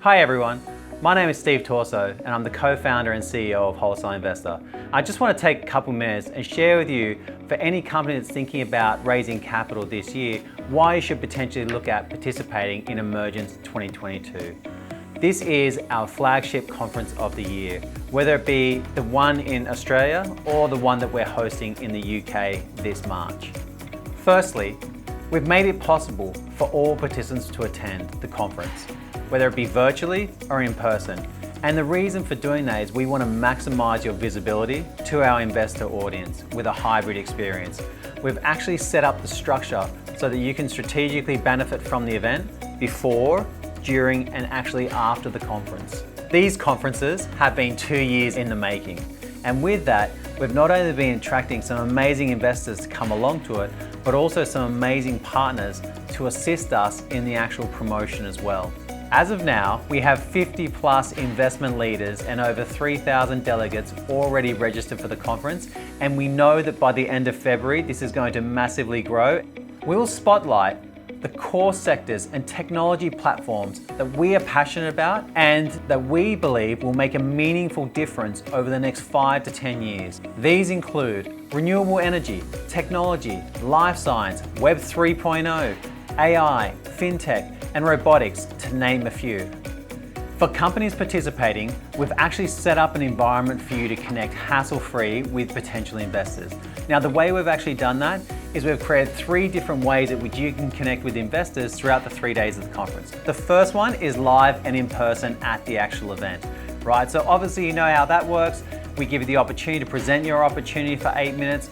Hi everyone, my name is Steve Torso and I'm the co-founder and CEO of Wholesale Investor. I just want to take a couple minutes and share with you, for any company that's thinking about raising capital this year, why you should potentially look at participating in Emergence 2022. This is our flagship conference of the year, whether it be the one in Australia or the one that we're hosting in the UK this March. Firstly, we've made it possible for all participants to attend the conference, whether it be virtually or in person. And the reason for doing that is we want to maximize your visibility to our investor audience with a hybrid experience. We've actually set up the structure so that you can strategically benefit from the event before, during, and actually after the conference. These conferences have been 2 years in the making. And with that, we've not only been attracting some amazing investors to come along to it, but also some amazing partners to assist us in the actual promotion as well. As of now, we have 50 plus investment leaders and over 3,000 delegates already registered for the conference, and we know that by the end of February, this is going to massively grow. We will spotlight the core sectors and technology platforms that we are passionate about and that we believe will make a meaningful difference over the next 5 to 10 years. These include renewable energy, technology, life science, Web 3.0, AI, fintech, and robotics, to name a few. For companies participating, we've actually set up an environment for you to connect hassle-free with potential investors. Now, the way we've actually done that is we've created 3 different ways at which you can connect with investors throughout the 3 days of the conference. The first one is live and in person at the actual event, right? So obviously you know how that works. We give you the opportunity to present your opportunity for 8 minutes.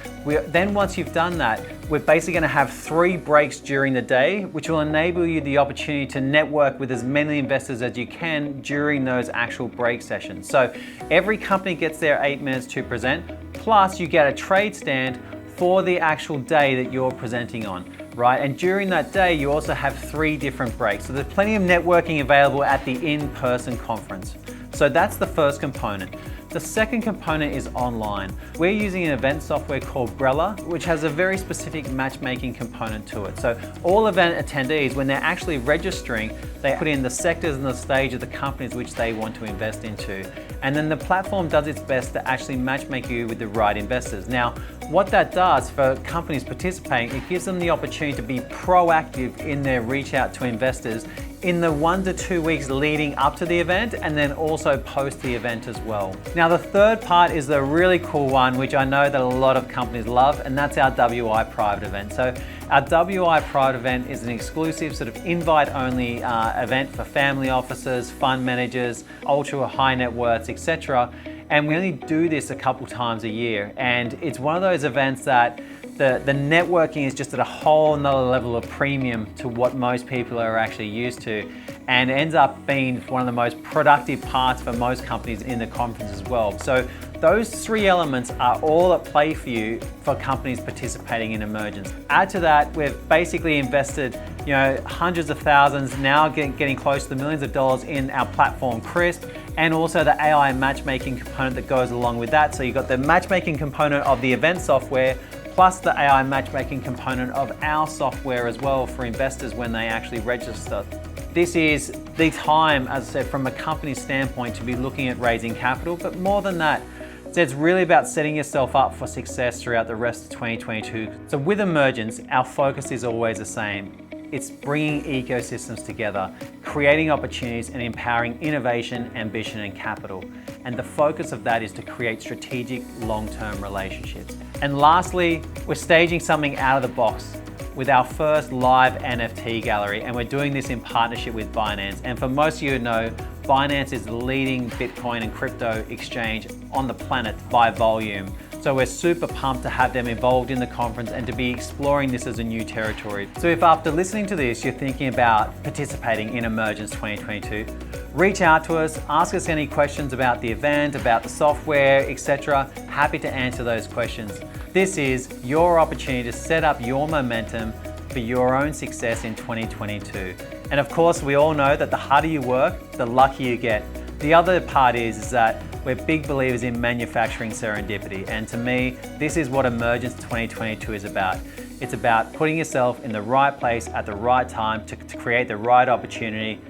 Then once you've done that, we're basically going to have 3 breaks during the day, which will enable you the opportunity to network with as many investors as you can during those actual break sessions. So every company gets their 8 minutes to present, plus you get a trade stand for the actual day that you're presenting on, right? And during that day, you also have 3 different breaks. So there's plenty of networking available at the in-person conference. So that's the first component. The second component is online. We're using an event software called Brella, which has a very specific matchmaking component to it. So all event attendees, when they're actually registering, they put in the sectors and the stage of the companies which they want to invest into. And then the platform does its best to actually matchmake you with the right investors. Now, what that does for companies participating, it gives them the opportunity to be proactive in their reach out to investors in the 1 to 2 weeks leading up to the event, and then also post the event as well. Now, the third part is the really cool one, which I know that a lot of companies love, and that's our WI private event. So our WI private event is an exclusive sort of invite-only event for family offices, fund managers, ultra high net worths, etc. And we only do this a couple times a year. And it's one of those events that the networking is just at a whole nother level of premium to what most people are actually used to, and ends up being one of the most productive parts for most companies in the conference as well. So those 3 elements are all at play for you for companies participating in Emergence. Add to that, we've basically invested hundreds of thousands, now getting close to the millions of dollars in our platform Crisp, and also the AI matchmaking component that goes along with that. So you've got the matchmaking component of the event software, plus the AI matchmaking component of our software as well for investors when they actually register. This is the time, as I said, from a company standpoint to be looking at raising capital, but more than that, it's really about setting yourself up for success throughout the rest of 2022. So with Emergence, our focus is always the same. It's bringing ecosystems together, creating opportunities and empowering innovation, ambition, and capital. And the focus of that is to create strategic long-term relationships. And lastly, we're staging something out of the box with our first live NFT gallery, and we're doing this in partnership with Binance. And for most of you who know, Binance is the leading Bitcoin and crypto exchange on the planet by volume. So we're super pumped to have them involved in the conference and to be exploring this as a new territory. So if after listening to this, you're thinking about participating in Emergence 2022, reach out to us, ask us any questions about the event, about the software, etc. Happy to answer those questions. This is your opportunity to set up your momentum for your own success in 2022. And of course, we all know that the harder you work, the luckier you get. The other part is that we're big believers in manufacturing serendipity. And to me, this is what Emergence 2022 is about. It's about putting yourself in the right place at the right time to create the right opportunity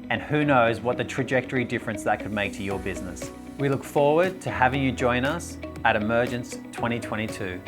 and who knows what the trajectory difference that could make to your business. We look forward to having you join us at Emergence 2022.